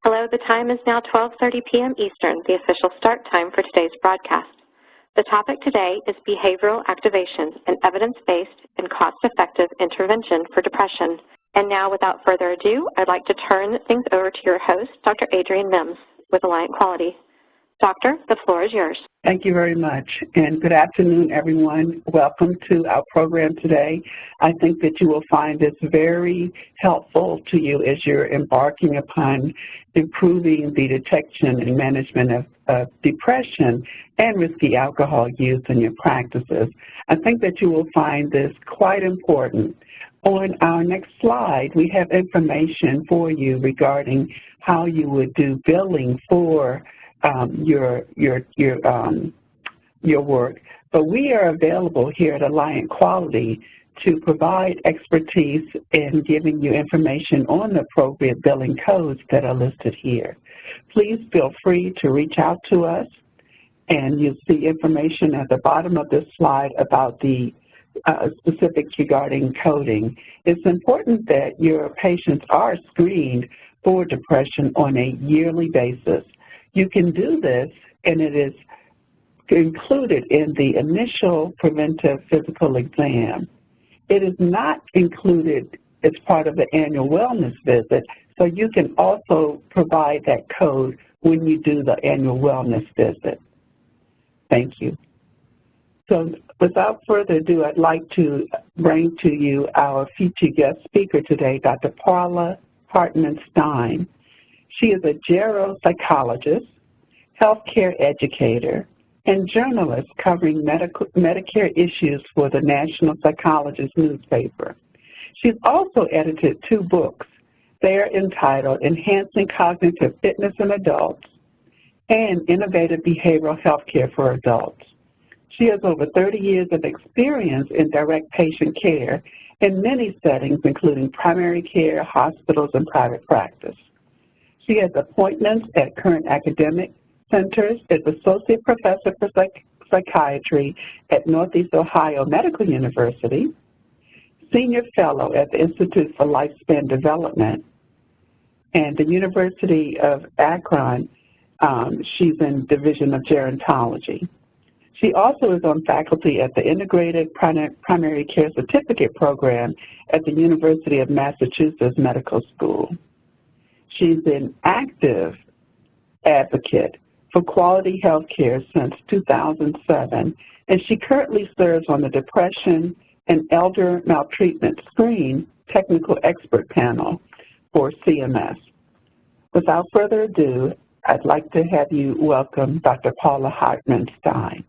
Hello, the time is now 12:30 p.m. Eastern, the official start time for today's broadcast. The topic today is behavioral activation, an evidence-based and cost-effective intervention for depression. And now, without further ado, I'd like to turn things over to your host, Dr. Adrienne Mims, with Alliant Quality. Doctor, the floor is yours. Thank you very much, and good afternoon, everyone. Welcome to our program today. I think that you will find this very helpful to you as you're embarking upon improving the detection and management of depression and risky alcohol use in your practices. I think that you will find this quite important. On our next slide, we have information for you regarding how you would do billing for your work, but we are available here at Alliant Quality to provide expertise in giving you information on the appropriate billing codes that are listed here. Please feel free to reach out to us, and you'll see information at the bottom of this slide about the specifics regarding coding. It's important that your patients are screened for depression on a yearly basis. You can do this, and it is included in the initial preventive physical exam. It is not included as part of the annual wellness visit, so you can also provide that code when you do the annual wellness visit. Thank you. So without further ado, I'd like to bring to you our featured guest speaker today, Dr. Paula Hartman-Stein. She is a geropsychologist, healthcare educator, and journalist covering Medicare issues for the National Psychologist newspaper. She's also edited 2 books. They are entitled Enhancing Cognitive Fitness in Adults and Innovative Behavioral Healthcare for Adults. She has over 30 years of experience in direct patient care in many settings, including primary care, hospitals, and private practice. She has appointments at current academic centers, is Associate Professor for Psychiatry at Northeast Ohio Medical University, Senior Fellow at the Institute for Lifespan Development, and the University of Akron. She's in Division of Gerontology. She also is on faculty at the Integrated Primary Care Certificate Program at the University of Massachusetts Medical School. She's an active advocate for quality health care since 2007, and she currently serves on the Depression and Elder Maltreatment Screen Technical Expert Panel for CMS. Without further ado, I'd like to have you welcome Dr. Paula Hartman-Stein.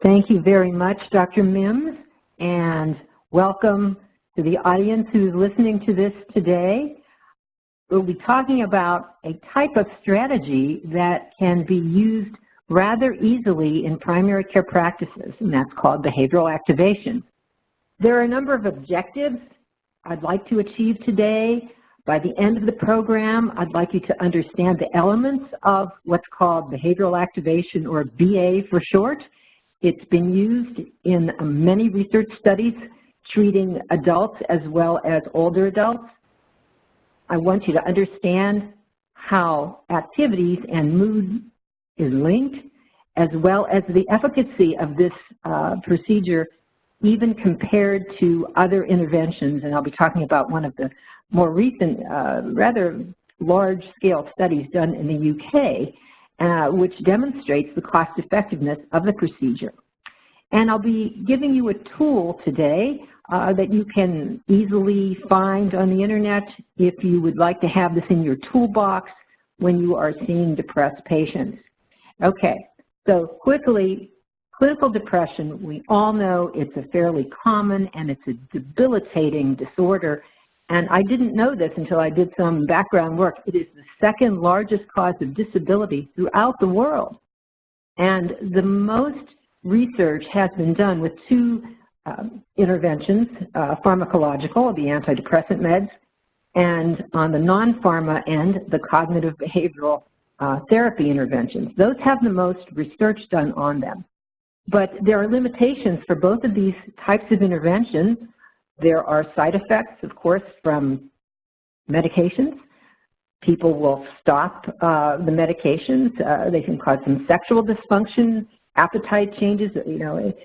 Thank you very much, Dr. Mims, and welcome to the audience who's listening to this today. We'll be talking about a type of strategy that can be used rather easily in primary care practices, and that's called behavioral activation. There are a number of objectives I'd like to achieve today. By the end of the program, I'd like you to understand the elements of what's called behavioral activation, or BA for short. It's been used in many research studies treating adults as well as older adults. I want you to understand how activities and mood is linked, as well as the efficacy of this procedure even compared to other interventions. And I'll be talking about one of the more recent, rather large-scale studies done in the UK, which demonstrates the cost-effectiveness of the procedure. And I'll be giving you a tool today that you can easily find on the internet if you would like to have this in your toolbox when you are seeing depressed patients. Okay, so quickly, clinical depression, we all know it's a fairly common and it's a debilitating disorder. And I didn't know this until I did some background work. It is the 2nd largest cause of disability throughout the world. And the most research has been done with 2 interventions, pharmacological, the antidepressant meds, and on the non-pharma end, the cognitive behavioral therapy interventions. Those have the most research done on them. But there are limitations for both of these types of interventions. There are side effects, of course, from medications. People will stop the medications. They can cause some sexual dysfunction, appetite changes,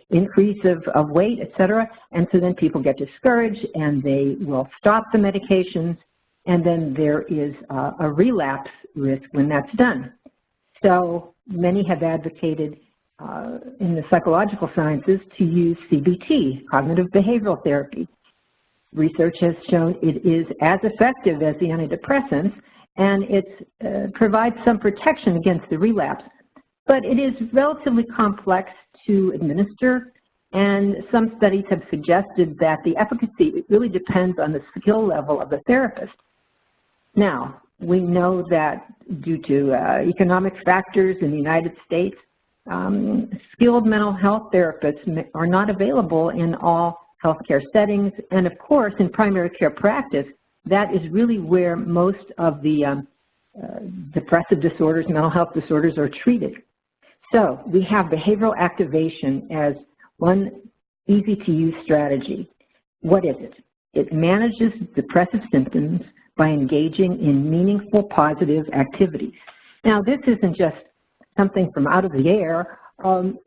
increase of weight, etc. And so then people get discouraged and they will stop the medications, and then there is a relapse risk when that's done. So many have advocated in the psychological sciences to use CBT, cognitive behavioral therapy. Research has shown it is as effective as the antidepressants, and it provides some protection against the relapse. But it is relatively complex to administer, and some studies have suggested that the efficacy really depends on the skill level of the therapist. Now, we know that due to economic factors in the United States, skilled mental health therapists are not available in all healthcare settings, and of course, in primary care practice, that is really where most of the depressive disorders, mental health disorders are treated. So we have behavioral activation as one easy-to-use strategy. What is it? It manages depressive symptoms by engaging in meaningful, positive activities. Now, this isn't just something from out of the air.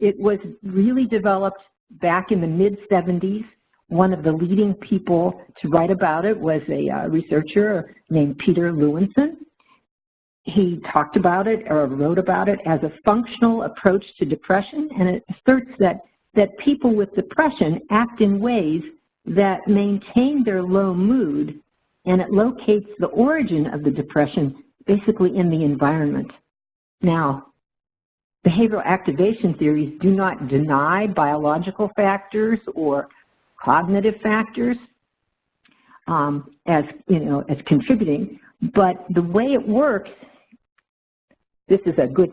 It was really developed back in the mid-70s. One of the leading people to write about it was a researcher named Peter Lewinson. He talked about it or wrote about it as a functional approach to depression, and it asserts that people with depression act in ways that maintain their low mood, and it locates the origin of the depression basically in the environment. Now, behavioral activation theories do not deny biological factors or cognitive factors as contributing, but the way it works, this is a good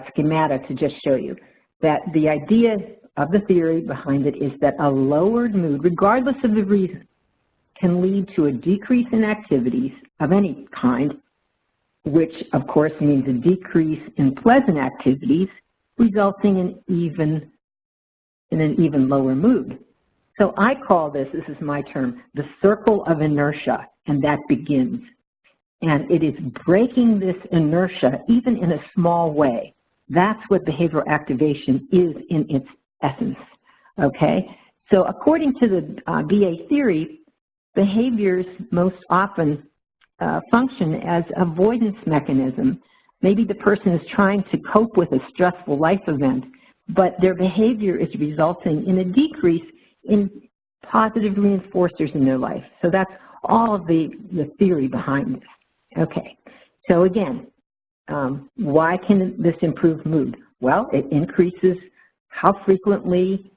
schema to just show you that the idea of the theory behind it is that a lowered mood, regardless of the reason, can lead to a decrease in activities of any kind, which of course means a decrease in pleasant activities, resulting in an even lower mood. So I call this is my term, the circle of inertia, and that begins. And it is breaking this inertia, even in a small way. That's what behavioral activation is in its essence, okay? So according to the BA theory, behaviors most often function as avoidance mechanism. Maybe the person is trying to cope with a stressful life event, but their behavior is resulting in a decrease in positive reinforcers in their life. So that's all of the theory behind this. Okay, so again, why can this improve mood? Well, it increases how frequently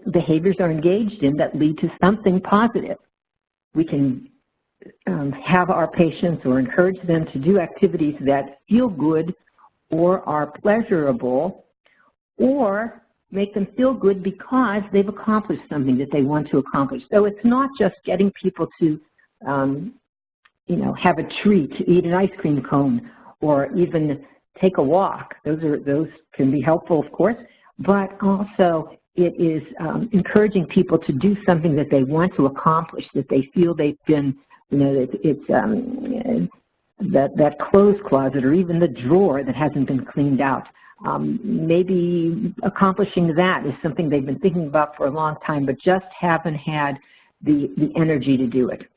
behaviors are engaged in that lead to something positive. We can have our patients or encourage them to do activities that feel good or are pleasurable, or make them feel good because they've accomplished something that they want to accomplish. So it's not just getting people to have a treat, eat an ice cream cone, or even take a walk. Those can be helpful, of course, but also it is encouraging people to do something that they want to accomplish, that they feel they've been, it's that clothes closet or even the drawer that hasn't been cleaned out. Maybe accomplishing that is something they've been thinking about for a long time, but just haven't had the energy to do it.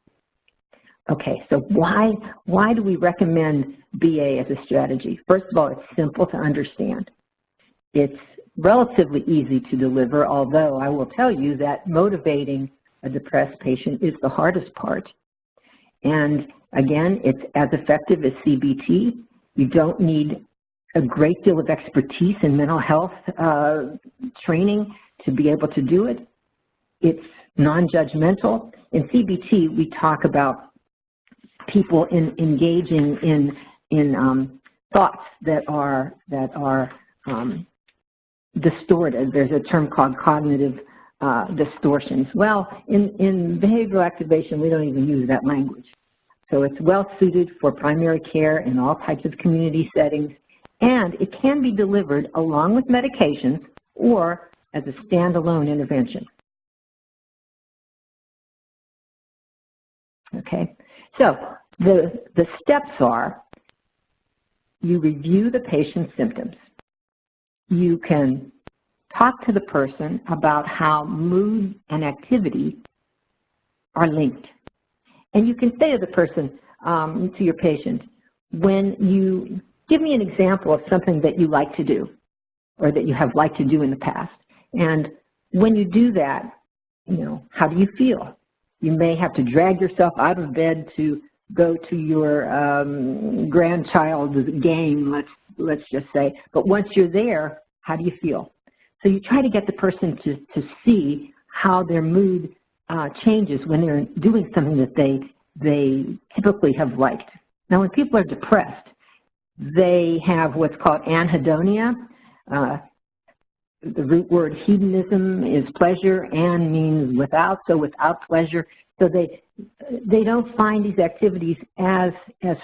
Okay, so why do we recommend BA as a strategy? First of all, it's simple to understand. It's relatively easy to deliver, although I will tell you that motivating a depressed patient is the hardest part. And again, it's as effective as CBT. You don't need a great deal of expertise in mental health training to be able to do it. It's non-judgmental. In CBT, we talk about people engaging in thoughts that are distorted. There's a term called cognitive distortions. Well, in behavioral activation, we don't even use that language. So it's well suited for primary care in all types of community settings, and it can be delivered along with medications or as a standalone intervention. Okay, so the steps are, you review the patient's symptoms. You can talk to the person about how mood and activity are linked. And you can say to the person, to your patient, when you give me an example of something that you like to do or that you have liked to do in the past. And when you do that, how do you feel? You may have to drag yourself out of bed to go to your grandchild's game, let's just say. But once you're there, how do you feel? So you try to get the person to see how their mood changes when they're doing something that they typically have liked. Now, when people are depressed, they have what's called anhedonia. The root word hedonism is pleasure, and means without, so without pleasure. So they don't find these activities as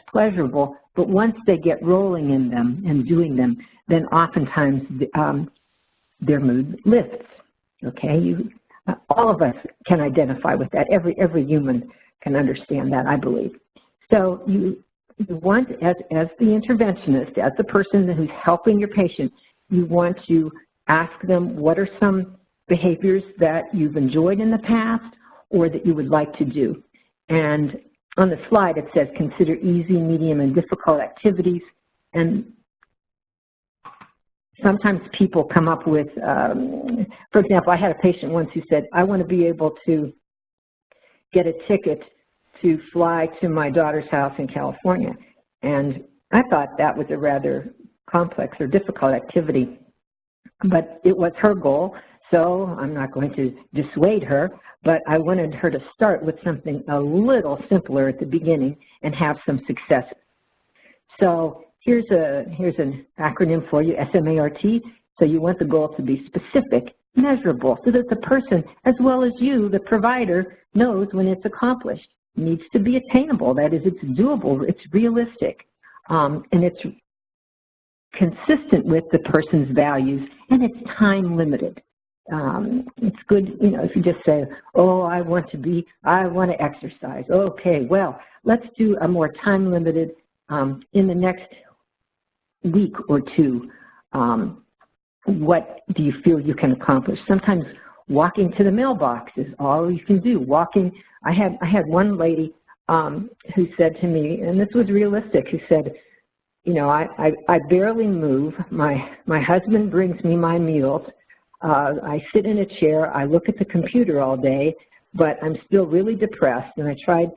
pleasurable, but once they get rolling in them and doing them, then oftentimes their mood lifts. Okay, all of us can identify with that. Every human can understand that, I believe. So you want, as the interventionist, as the person who's helping your patient, you want to ask them what are some behaviors that you've enjoyed in the past or that you would like to do. And on the slide it says consider easy, medium, and difficult activities. And sometimes people come up with, for example, I had a patient once who said, I want to be able to get a ticket to fly to my daughter's house in California. And I thought that was a rather complex or difficult activity. But it was her goal, so I'm not going to dissuade her, but I wanted her to start with something a little simpler at the beginning and have some success. So here's an acronym for you, SMART. So you want the goal to be specific, measurable, so that the person, as well as you, the provider, knows when it's accomplished. It needs to be attainable. That is, it's doable, it's realistic, and it's consistent with the person's values, and it's time limited. It's good, if you just say, oh, I want to exercise. Okay, well, let's do a more time limited in the next week or two. What do you feel you can accomplish? Sometimes walking to the mailbox is all you can do. Walking, I had one lady who said to me, and this was realistic, who said, I barely move. My husband brings me my meals. I sit in a chair. I look at the computer all day, but I'm still really depressed. And I tried,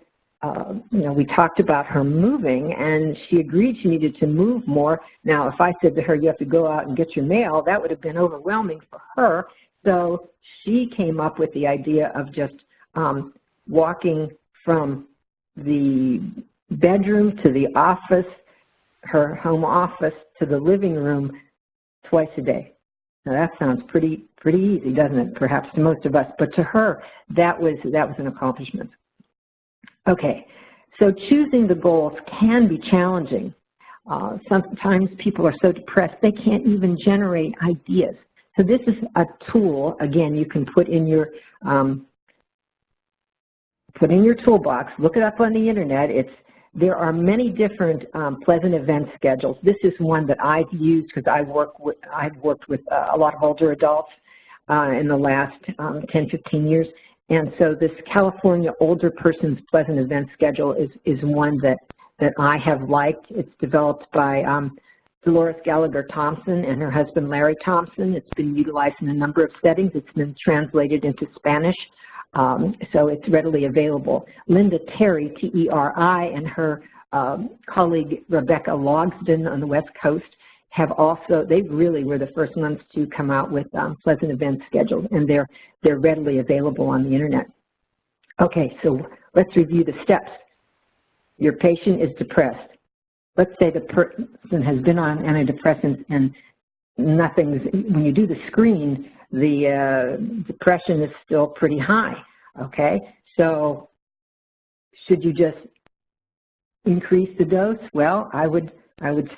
we talked about her moving, and she agreed she needed to move more. Now, if I said to her, you have to go out and get your mail, that would have been overwhelming for her. So she came up with the idea of just walking from the bedroom to the office, her home office, to the living room twice a day. Now that sounds pretty easy, doesn't it? Perhaps to most of us, but to her, that was an accomplishment. Okay, so choosing the goals can be challenging. Sometimes people are so depressed they can't even generate ideas. So this is a tool, again, you can put in your toolbox. Look it up on the internet. There are many different pleasant event schedules. This is one that I've used because I've worked with a lot of older adults in the last 10, 15 years. And so this California Older Persons Pleasant Event Schedule is one that I have liked. It's developed by Dolores Gallagher Thompson and her husband Larry Thompson. It's been utilized in a number of settings. It's been translated into Spanish. So it's readily available. Linda Terry, T-E-R-I, and her colleague Rebecca Logsdon on the West Coast have also, they really were the first ones to come out with pleasant event schedules, and they're readily available on the internet. Okay, so let's review the steps. Your patient is depressed. Let's say the person has been on antidepressants and when you do the screen, the depression is still pretty high, okay? So should you just increase the dose? Well, I would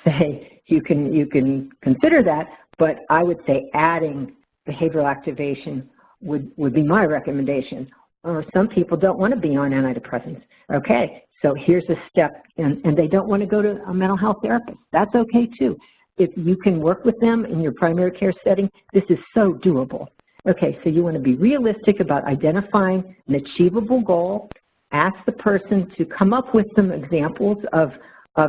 say you can consider that, but I would say adding behavioral activation would be my recommendation. Or some people don't want to be on antidepressants. Okay, So here's a step, and they don't want to go to a mental health therapist. That's okay too. If you can work with them in your primary care setting, this is so doable. Okay, so you want to be realistic about identifying an achievable goal. Ask the person to come up with some examples of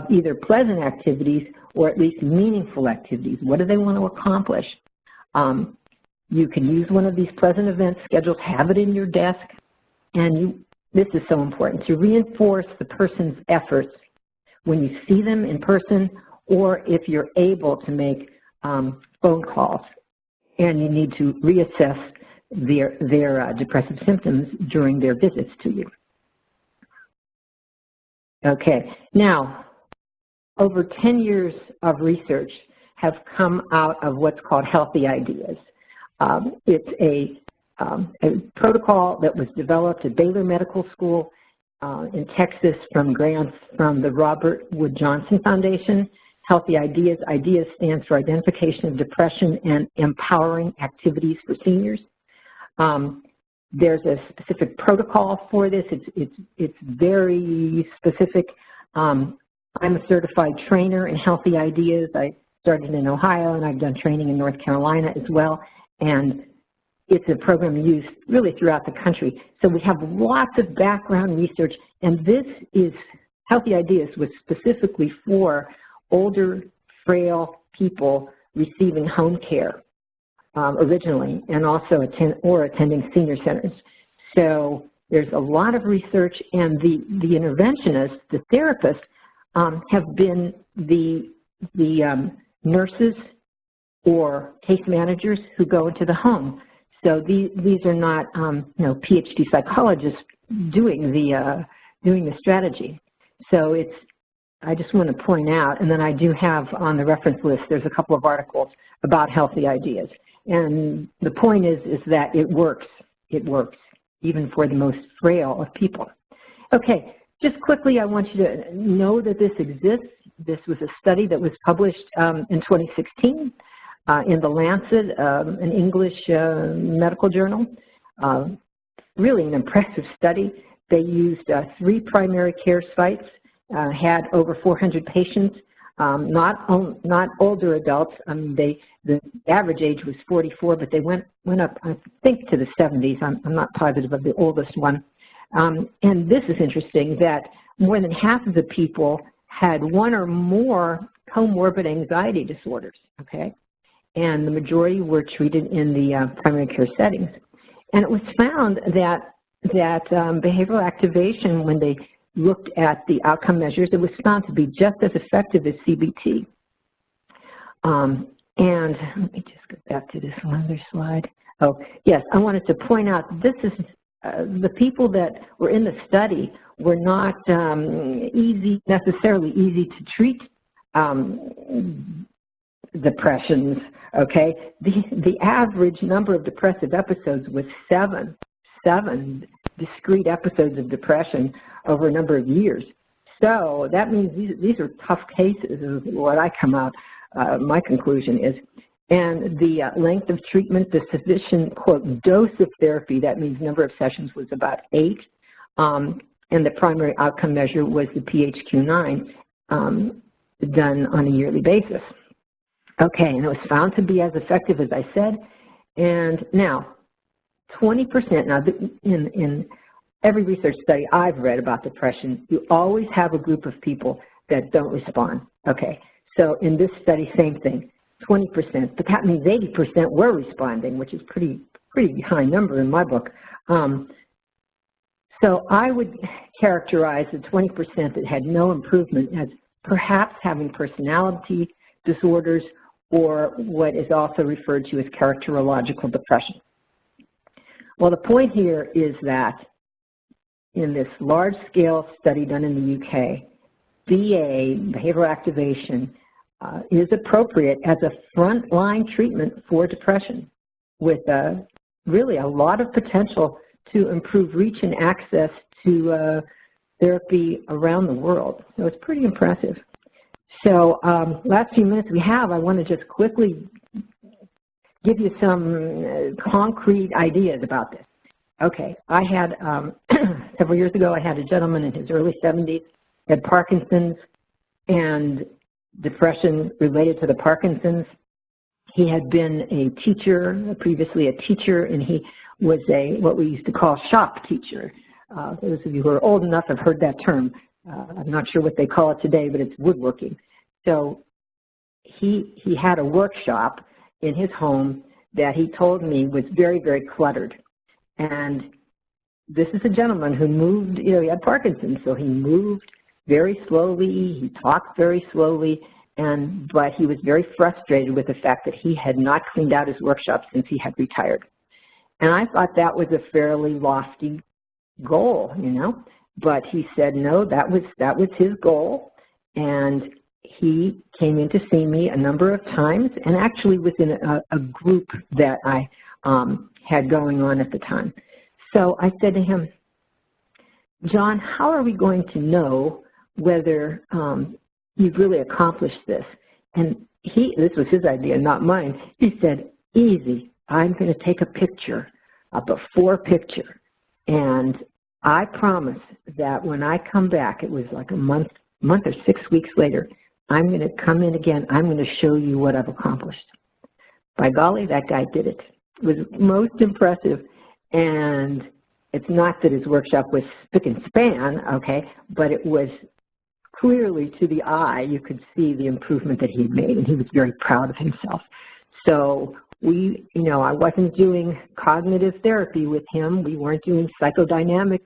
either pleasant activities or at least meaningful activities. What do they want to accomplish? You can use one of these pleasant event schedules, have it in your desk, and this is so important, to reinforce the person's efforts when you see them in person or if you're able to make phone calls and you need to reassess their depressive symptoms during their visits to you. Okay, now, over 10 years of research have come out of what's called Healthy Ideas. It's a protocol that was developed at Baylor Medical School in Texas from grants from the Robert Wood Johnson Foundation. Healthy Ideas. IDEAS stands for Identification of Depression and Empowering Activities for Seniors. There's a specific protocol for this. It's very specific. I'm a certified trainer in Healthy Ideas. I started in Ohio, and I've done training in North Carolina as well. And it's a program used really throughout the country. So we have lots of background research, and this is Healthy Ideas was specifically for older, frail people receiving home care originally, and also attending senior centers. So there's a lot of research, and the interventionists, the therapists, have been the nurses or case managers who go into the home. So these are not PhD psychologists doing the strategy. So I just want to point out, and then I do have on the reference list, there's a couple of articles about Healthy Ideas. And the point is that it works. It works, even for the most frail of people. Okay, just quickly, I want you to know that this exists. This was a study that was published in 2016 in The Lancet, an English medical journal. Really an impressive study. They used 3 primary care sites, had over 400 patients, not older adults. I mean, the average age was 44, but they went up, I think, to the 70s. I'm not positive of the oldest one. And this is interesting, that more than half of the people had one or more comorbid anxiety disorders, okay? And the majority were treated in the primary care settings. And it was found that behavioral activation, when they looked at the outcome measures, it was found to be just as effective as CBT. And let me just go back to this one other slide. Oh, yes, I wanted to point out this is the people that were in the study were not necessarily easy to treat depressions, okay? The average number of depressive episodes was seven discrete episodes of depression over a number of years. So that means these are tough cases, is what I come out, my conclusion is. And the length of treatment, the sufficient, quote, dose of therapy, that means number of sessions, was about 8. And the primary outcome measure was the PHQ-9 done on a yearly basis. Okay, and it was found to be as effective as I said. And now, 20%, now in every research study I've read about depression, you always have a group of people that don't respond. Okay, so in this study, same thing, 20%, but that means 80% were responding, which is pretty high number in my book. So I would characterize the 20% that had no improvement as perhaps having personality disorders, or what is also referred to as characterological depression. Well, the point here is that in this large-scale study done in the UK, BA, behavioral activation, is appropriate as a front-line treatment for depression, with really a lot of potential to improve reach and access to therapy around the world. So it's pretty impressive. So last few minutes we have, I want to just quickly give you some concrete ideas about this. Okay, I had, several years ago, I had a gentleman in his early 70s, had Parkinson's and depression related to the Parkinson's. He had been a teacher, previously a teacher, and he was what we used to call shop teacher. Those of you who are old enough have heard that term. I'm not sure what they call it today, but it's woodworking. So he had a workshop in his home that he told me was very, very cluttered. And this is a gentleman who moved, he had Parkinson's, so he moved very slowly, he talked very slowly, but he was very frustrated with the fact that he had not cleaned out his workshop since he had retired. And I thought that was a fairly lofty goal, but he said no, that was his goal, and he came in to see me a number of times, and actually was in a group that I had going on at the time. So I said to him, John, how are we going to know whether you've really accomplished this? And this was his idea, not mine. He said, easy, I'm going to take a picture, a before picture, and I promise that when I come back, it was like a month or 6 weeks later, I'm going to come in again, I'm going to show you what I've accomplished. By golly, that guy did it. It was most impressive, and it's not that his workshop was spick and span, okay, but it was clearly to the eye, you could see the improvement that he had made, and he was very proud of himself. So I wasn't doing cognitive therapy with him. We weren't doing psychodynamic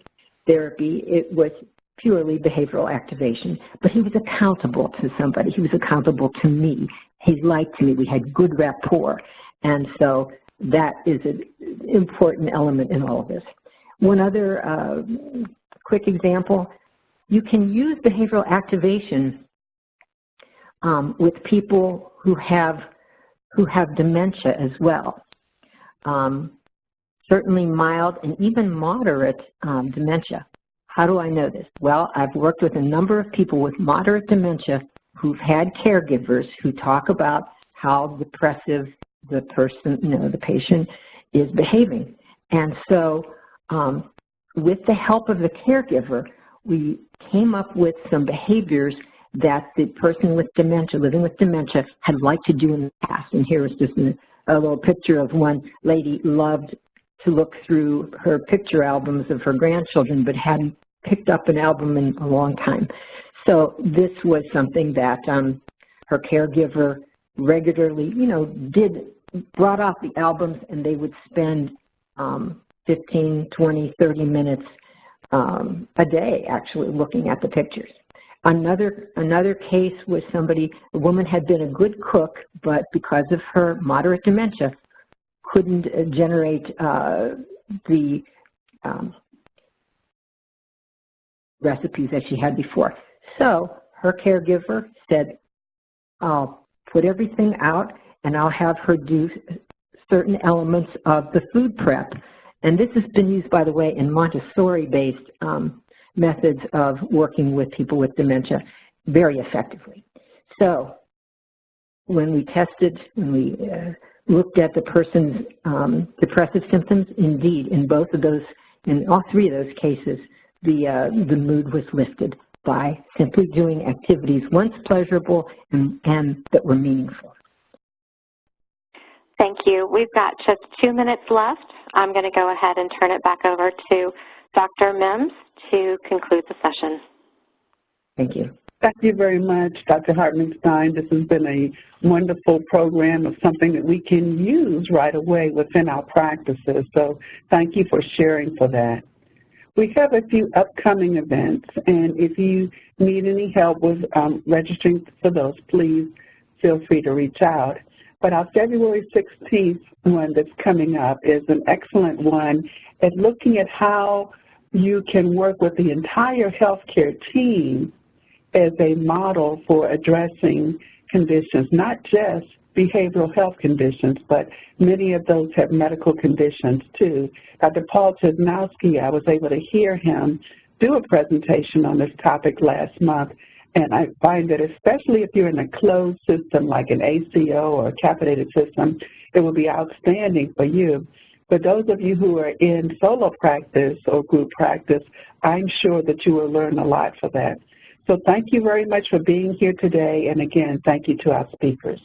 therapy. It was purely behavioral activation. But he was accountable to somebody. He was accountable to me. He liked me. We had good rapport. And so that is an important element in all of this. One other quick example, you can use behavioral activation with people who have dementia as well. Certainly mild and even moderate dementia. How do I know this? Well, I've worked with a number of people with moderate dementia who've had caregivers who talk about how depressive the person, the patient is behaving. And so with the help of the caregiver, we came up with some behaviors that the person with dementia, living with dementia, had liked to do in the past. And here is just a little picture of one lady loved to look through her picture albums of her grandchildren, but hadn't picked up an album in a long time. So this was something that her caregiver regularly, brought out the albums, and they would spend 15, 20, 30 minutes a day actually looking at the pictures. Another case was a woman had been a good cook, but because of her moderate dementia, couldn't generate the recipes that she had before. So her caregiver said, I'll put everything out and I'll have her do certain elements of the food prep. And this has been used, by the way, in Montessori-based methods of working with people with dementia very effectively. So when we looked at the person's depressive symptoms, indeed, in all three of those cases, the mood was lifted by simply doing activities once pleasurable and that were meaningful. Thank you. We've got just 2 minutes left. I'm going to go ahead and turn it back over to Dr. Mims to conclude the session. Thank you. Thank you very much, Dr. Hartmanstein. This has been a wonderful program of something that we can use right away within our practices. So thank you for sharing for that. We have a few upcoming events, and if you need any help with registering for those, please feel free to reach out. But our February 16th one that's coming up is an excellent one at looking at how you can work with the entire healthcare team as a model for addressing conditions, not just behavioral health conditions, but many of those have medical conditions too. Dr. Paul Chesnowski, I was able to hear him do a presentation on this topic last month, and I find that especially if you're in a closed system like an ACO or a capitated system, it will be outstanding for you. For those of you who are in solo practice or group practice, I'm sure that you will learn a lot for that. So thank you very much for being here today, and again, thank you to our speakers.